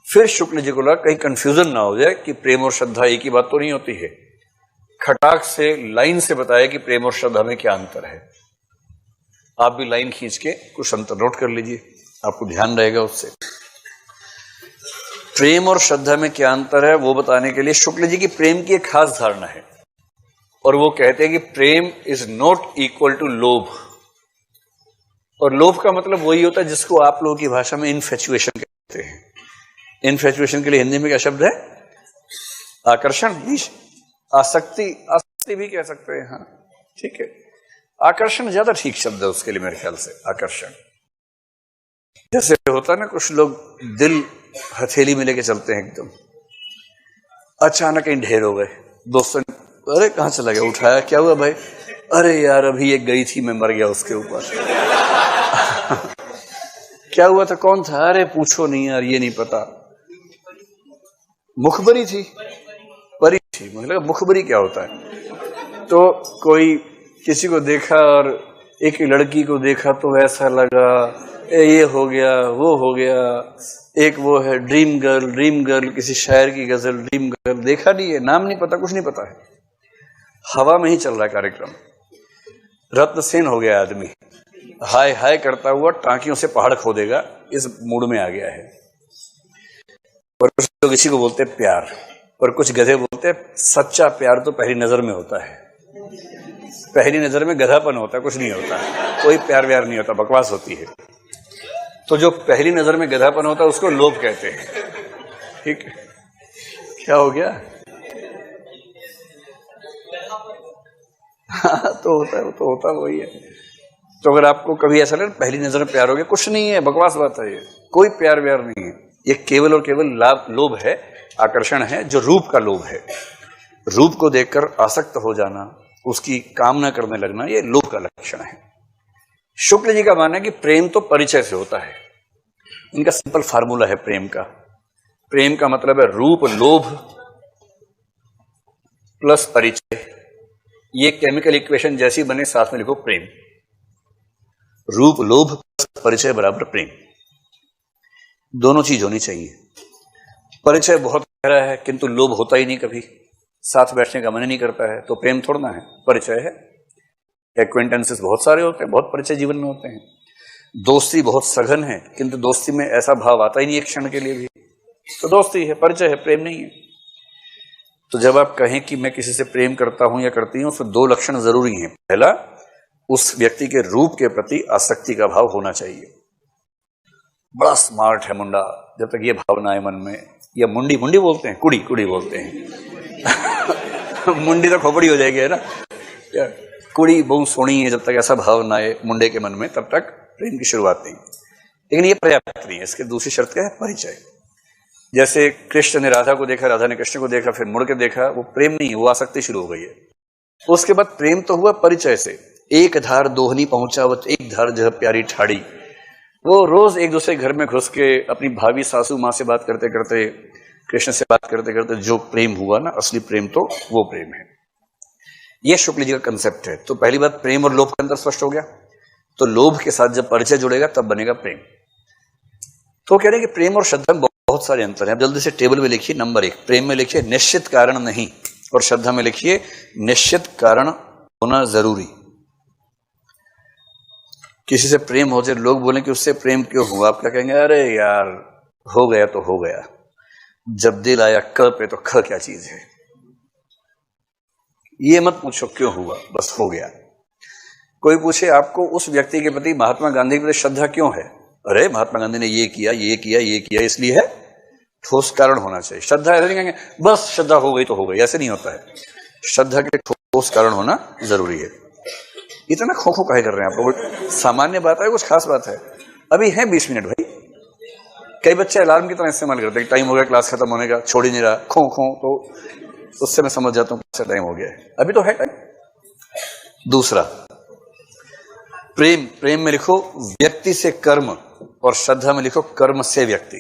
फिर शुक्ल जी को लगा कहीं कंफ्यूजन ना हो जाए कि प्रेम और श्रद्धा एक ही बात तो नहीं होती है। खटाक से लाइन से बताया कि प्रेम और श्रद्धा में क्या अंतर है। आप भी लाइन खींच के कुछ अंतर नोट कर लीजिए, आपको ध्यान रहेगा उससे। प्रेम और श्रद्धा में क्या अंतर है वो बताने के लिए शुक्ल जी की प्रेम की एक खास धारणा है, और वो कहते हैं कि प्रेम इज नॉट इक्वल टू लोभ। और लोभ का मतलब वही होता है जिसको आप लोगों की भाषा में इनफैचुएशन कहते हैं। इनफैचुएशन के लिए हिंदी में क्या शब्द है? आकर्षण, आसक्ति, आसक्ति भी कह सकते हैं। हाँ ठीक है, आकर्षण ज्यादा ठीक शब्द है उसके लिए मेरे ख्याल से। आकर्षण जैसे होता है ना, कुछ लोग दिल हथेली में लेके चलते हैं एकदम, अचानक कहीं ढेर हो गए, दोस्तों ने अरे कहां चला गया, उठाया, क्या हुआ भाई? अरे यार अभी एक गई थी, मैं मर गया उसके ऊपर। क्या हुआ था, कौन था? अरे पूछो नहीं यार, ये नहीं पता। मुखबरी थी, परी थी। मतलब मुखबरी क्या होता है? तो कोई किसी को देखा और एक लड़की को देखा तो ऐसा लगा ये हो गया वो हो गया। एक वो है ड्रीम गर्ल, ड्रीम गर्ल किसी शायर की गजल, ड्रीम गर्ल देखा नहीं है, नाम नहीं पता, कुछ नहीं पता है, हवा में ही चल रहा है कार्यक्रम। रत्न सेन हो गया आदमी, हाय हाय करता हुआ टांकियों से पहाड़ खोदेगा, इस मूड में आ गया है। और कुछ लोग इसी को बोलते हैं प्यार, और कुछ गधे बोलते हैं सच्चा प्यार तो पहली नजर में होता है। पहली नजर में गधापन होता है, कुछ नहीं होता, कोई प्यार व्यार नहीं होता, बकवास होती है। तो जो पहली नजर में गधापन होता है उसको लोभ कहते हैं। ठीक है, क्या हो गया? हाँ तो होता है, तो होता वही है। तो अगर आपको कभी ऐसा लगे पहली नजर में प्यार हो गया, कुछ नहीं है, बकवास बात है, ये कोई प्यार व्यार नहीं है, ये केवल और केवल लोभ है, आकर्षण है, जो रूप का लोभ है। रूप को देखकर आसक्त हो जाना, उसकी कामना करने लगना, ये लोभ का लक्षण है। शुक्ल जी का मानना है कि प्रेम तो परिचय से होता है। इनका सिंपल फार्मूला है प्रेम का। प्रेम का मतलब है रूप लोभ प्लस परिचय। ये केमिकल इक्वेशन जैसी बने, साथ में लिखो प्रेम। रूप लोभ प्लस परिचय बराबर प्रेम। दोनों चीज होनी चाहिए। परिचय बहुत गहरा है किंतु लोभ होता ही नहीं, कभी साथ बैठने का मन नहीं करता है, तो प्रेम थोड़ा है, परिचय है। एक्वेंटेंसेस बहुत सारे होते हैं, बहुत परिचय जीवन में होते हैं। दोस्ती बहुत सघन है किंतु दोस्ती में ऐसा भाव आता ही नहीं एक क्षण के लिए भी, तो दोस्ती है, परिचय है, प्रेम नहीं है। तो जब आप कहें कि मैं किसी से प्रेम करता हूं या करती हूं, तो दो लक्षण जरूरी हैं। पहला, उस व्यक्ति के रूप के प्रति आसक्ति का भाव होना चाहिए। बड़ा स्मार्ट है मुंडा, जब तक ये भावना है मन में, या मुंडी, मुंडी बोलते हैं, कुड़ी, कुड़ी बोलते हैं। मुंडी तो खोपड़ी हो जाएगी, है ना? कुड़ी बहुत सोनी है, जब तक ऐसा भाव ना आए मुंडे के मन में, तब तक प्रेम की शुरुआत नहीं। लेकिन ये पर्याप्त नहीं है, इसके दूसरी शर्त क्या है? परिचय। जैसे कृष्ण ने राधा को देखा, राधा ने कृष्ण को देखा, फिर मुड़ के देखा, वो प्रेम नहीं है, वो आसक्ति शुरू हो गई है। उसके बाद प्रेम तो हुआ परिचय से। एक धार दोहनी पहुंचावत एक धार जह प्यारी ठाड़ी। वो रोज एक दूसरे घर में घुस के अपनी भाभी सासू माँ से बात करते करते, कृष्ण से बात करते करते जो प्रेम हुआ ना, असली प्रेम तो वो प्रेम है। ये शुक्ल जी का कंसेप्ट है। तो पहली बात, प्रेम और लोभ का अंतर स्पष्ट हो गया। तो लोभ के साथ जब परिचय जुड़ेगा तब बनेगा प्रेम। तो कह रहे हैं कि प्रेम और श्रद्धा में बहुत सारे अंतर हैं। अब जल्दी से टेबल में लिखिए। नंबर 1, प्रेम में लिखिए निश्चित कारण नहीं, और श्रद्धा में लिखिए निश्चित कारण होना जरूरी। किसी से प्रेम हो जाए, लोग बोलें कि उससे प्रेम क्यों हुआ, आप क्या कहेंगे? अरे यार हो गया तो हो गया, जब दिल आया क पे तो ख क्या चीज है। ये मत पूछो क्यों हुआ, बस हो गया। कोई पूछे आपको उस व्यक्ति के प्रति, महात्मा गांधी के प्रति श्रद्धा क्यों है? अरे महात्मा गांधी ने ये किया ये किया ये किया, इसलिए है। ठोस कारण होना चाहिए। श्रद्धा ऐसे नहीं कहेंगे बस श्रद्धा हो गई तो हो गई, ऐसे नहीं होता है। श्रद्धा के ठोस कारण होना जरूरी है। इतना खो खो काहे कर रहे हैं आप लोग? सामान्य बात है, कुछ खास बात है? अभी है 20 मिनट भाई। कई बच्चे अलार्म की तरह इस्तेमाल करते हैं, टाइम हो गया क्लास खत्म होने का, छोड़ ही नहीं रहा, खो खो, तो उससे मैं समझ जाता हूं टाइम हो गया है, अभी तो है टाइम। दूसरा, प्रेम, प्रेम में लिखो व्यक्ति से कर्म, और श्रद्धा में लिखो कर्म से व्यक्ति।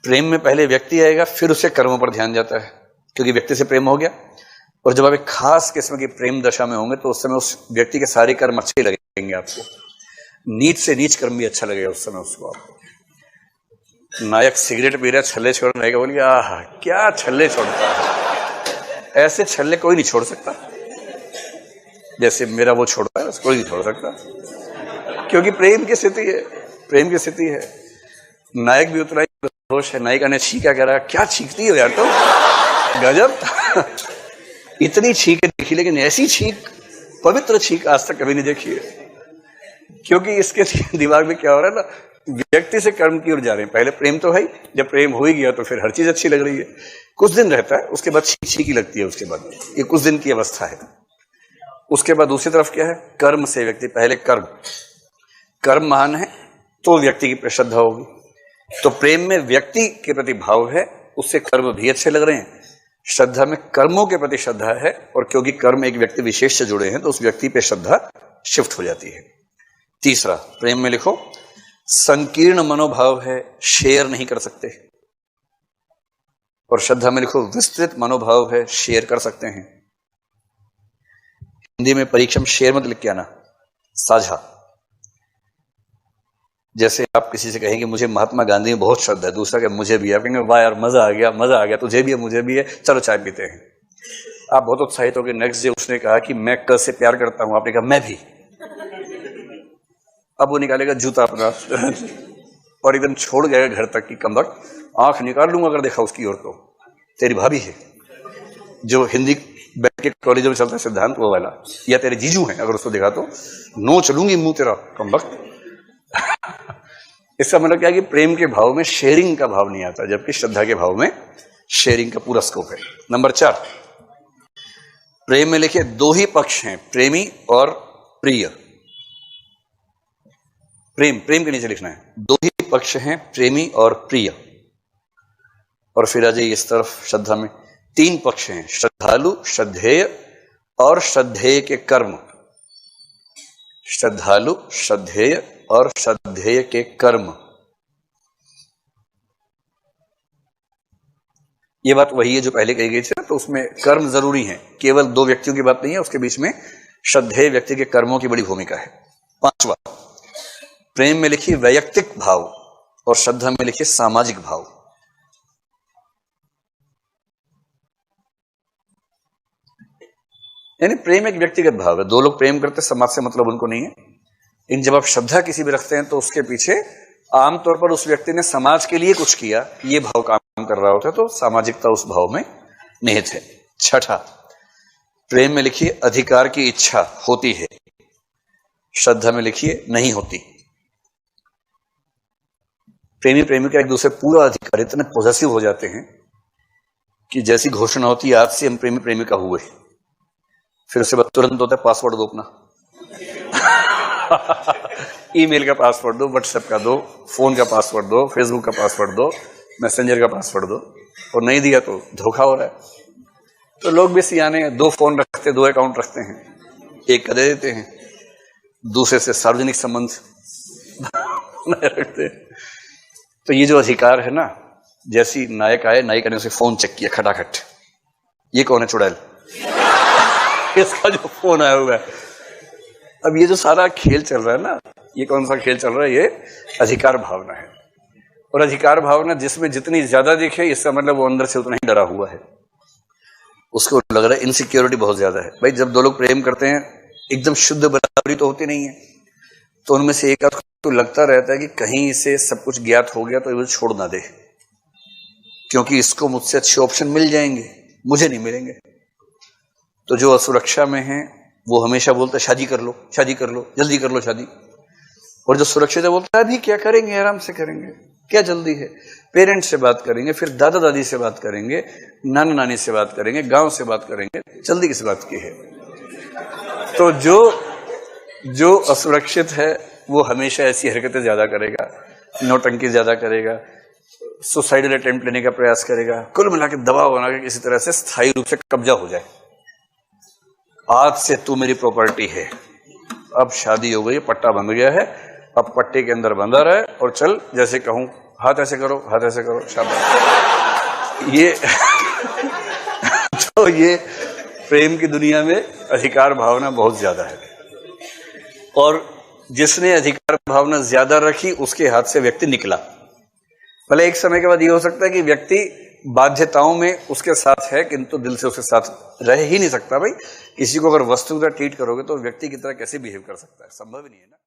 प्रेम में पहले व्यक्ति आएगा, फिर उसे कर्मों पर ध्यान जाता है, क्योंकि व्यक्ति से प्रेम हो गया। और जब आप एक खास किस्म की प्रेम दशा में होंगे तो उस समय उस व्यक्ति के सारे कर्म अच्छे लगेंगे आपको। नीच से नीच कर्म भी अच्छा लगेगा उस समय उसको आपको। नायक सिगरेट पी रहा, छल्ले छोड़, नायक बोली आह क्या छल्ले छोड़ता है, ऐसे छल्ले कोई नहीं छोड़ सकता जैसे मेरा वो छोड़ता है, कोई नहीं छोड़ सकता, क्योंकि प्रेम की स्थिति है, प्रेम की स्थिति है। नायक भी उतना ही होश है। नायिका ने छींका, कह रहा क्या छींकती हो यार तुम, गजब, इतनी छींक देखी लेकिन ऐसी छींक, पवित्र छींक आज तक कभी नहीं देखी है। क्योंकि इसके दिमाग में क्या हो रहा है ना, व्यक्ति से कर्म की ओर जा रहे हैं। पहले प्रेम तो है, जब प्रेम हो ही गया तो फिर हर चीज अच्छी लग रही है, कुछ दिन रहता है, उसके बाद छींकी लगती है, उसके बाद ये कुछ दिन की अवस्था है। उसके बाद दूसरी तरफ क्या है, कर्म से व्यक्ति, पहले कर्म महान है तो व्यक्ति की श्रद्धा होगी। तो प्रेम में व्यक्ति के प्रति भाव है, उससे कर्म भी अच्छे लग रहे हैं। श्रद्धा में कर्मों के प्रति श्रद्धा है, और क्योंकि कर्म एक व्यक्ति विशेष से जुड़े हैं तो उस व्यक्ति पे श्रद्धा शिफ्ट हो जाती है। तीसरा, प्रेम में लिखो संकीर्ण मनोभाव है, शेयर नहीं कर सकते। और श्रद्धा में लिखो विस्तृत मनोभाव है, शेयर कर सकते हैं। हिंदी में परीक्षा में शेयर मत लिख के आना, साझा। जैसे आप किसी से कहेंगे मुझे महात्मा गांधी में बहुत श्रद्धा है, दूसरा क्या मुझे भी है, आप कहेंगे वाह यार मजा आ गया, तुझे भी है मुझे भी है, चलो चाय पीते हैं। आप बहुत उत्साहित हो गए, नेक्स्ट डे उसने कहा कि मैं कल से प्यार करता हूं, आपने कहा मैं भी। अब वो निकालेगा जूता अपना और एकदम छोड़ गया घर तक की कमबख्त, आंख निकाल लूंगा अगर देखा उसकी ओर तो तेरी भाभी है, जो हिंदी बैठ के कॉलेजों में चलता है सिद्धांत वो वाला, या तेरे जीजू हैं, अगर उसको देखा तो नो चलूंगी मुंह तेरा कमबख्त। इसका मतलब क्या है कि प्रेम के भाव में शेयरिंग का भाव नहीं आता, जबकि श्रद्धा के भाव में शेयरिंग का पूरा स्कोप है। नंबर 4, प्रेम में लिखे दो ही पक्ष हैं, प्रेमी और प्रिय। प्रेम के नीचे लिखना है दो ही पक्ष हैं, प्रेमी और प्रिय। और फिर आ जाइए इस तरफ, श्रद्धा में 3 पक्ष हैं, श्रद्धालु, श्रद्धेय और श्रद्धेय के कर्म। श्रद्धालु, श्रद्धेय और श्रद्धेय के कर्म। ये बात वही है जो पहले कही गई थी, तो उसमें कर्म जरूरी है, केवल 2 व्यक्तियों की बात नहीं है, उसके बीच में श्रद्धेय व्यक्ति के कर्मों की बड़ी भूमिका है। 5वां, प्रेम में लिखी वैयक्तिक भाव और श्रद्धा में लिखी सामाजिक भाव। यानी प्रेम एक व्यक्तिगत भाव है, 2 लोग प्रेम करते, समाज से मतलब उनको नहीं है। इन जब आप श्रद्धा किसी भी रखते हैं तो उसके पीछे आमतौर पर उस व्यक्ति ने समाज के लिए कुछ किया, ये भाव काम कर रहा होता है, तो सामाजिकता उस भाव में निहित है। 6ठा, प्रेम में लिखिए अधिकार की इच्छा होती है, श्रद्धा में लिखिए नहीं होती। प्रेमी प्रेमिका एक दूसरे पूरा अधिकार, इतने पॉजेसिव हो जाते हैं कि जैसी घोषणा होती है आज से हम प्रेमी प्रेमिका हुए, फिर उसके बाद तुरंत होता है पासवर्ड दो अपना ईमेल का पासवर्ड दो, व्हाट्सएप का दो, फोन का पासवर्ड दो, फेसबुक का पासवर्ड दो, मैसेंजर का पासवर्ड दो, और नहीं दिया तो धोखा हो रहा है। तो लोग भी सियाने हैं, 2 फोन रखते, 2 अकाउंट रखते हैं, एक का दे देते हैं, दूसरे से सार्वजनिक संबंध रखते हैं। तो ये जो अधिकार है ना, जैसी नायक आए, नायिका ने उसे फोन चेक किया खटाखट, ये कौन है चुड़ैल इसका जो फोन आया हुआ है। अब ये जो सारा खेल चल रहा है ना, ये कौन सा खेल चल रहा है, ये अधिकार भावना है। और अधिकार भावना जिसमें जितनी ज्यादा दिखे, इसका मतलब वो अंदर से उतना ही डरा हुआ है, उसको लग रहा है इनसिक्योरिटी बहुत ज्यादा है। भाई जब 2 लोग प्रेम करते हैं, एकदम शुद्ध बराबरी तो होती नहीं है, तो उनमें से एक तो लगता रहता है कि कहीं इसे सब कुछ ज्ञात हो गया तो ये छोड़ ना दे, क्योंकि इसको मुझसे अच्छे ऑप्शन मिल जाएंगे, मुझे नहीं मिलेंगे। तो जो असुरक्षा में है वो हमेशा बोलता है शादी कर लो, शादी कर लो, जल्दी कर लो शादी। और जो सुरक्षित है बोलता है अभी क्या करेंगे, आराम से करेंगे, क्या जल्दी है, पेरेंट्स से बात करेंगे, फिर दादा दादी से बात करेंगे, नाना नानी से बात करेंगे, गांव से बात करेंगे, जल्दी किस बात की है। तो जो असुरक्षित है वो हमेशा ऐसी हरकतें ज्यादा करेगा, नौटंकी ज्यादा करेगा, सुसाइडल अटेम्प्ट लेने का प्रयास करेगा, कुल मिला के दबाव बना के किसी तरह से स्थायी रूप से कब्जा हो जाए। आज से तू मेरी प्रॉपर्टी है, अब शादी हो गई, पट्टा बंध गया है, अब पट्टे के अंदर बंधा रहे और चल जैसे कहूं, हाथ ऐसे करो, हाथ ऐसे करो, शाबाश। ये तो ये प्रेम की दुनिया में अधिकार भावना बहुत ज्यादा है, और जिसने अधिकार भावना ज्यादा रखी उसके हाथ से व्यक्ति निकला। भले एक समय के बाद ये हो सकता है कि व्यक्ति बाध्यताओं में उसके साथ है किंतु दिल से उसके साथ रह ही नहीं सकता। भाई किसी को अगर वस्तु की तरह ट्रीट करोगे तो व्यक्ति की तरह कैसे बिहेव कर सकता है, संभव ही नहीं है ना।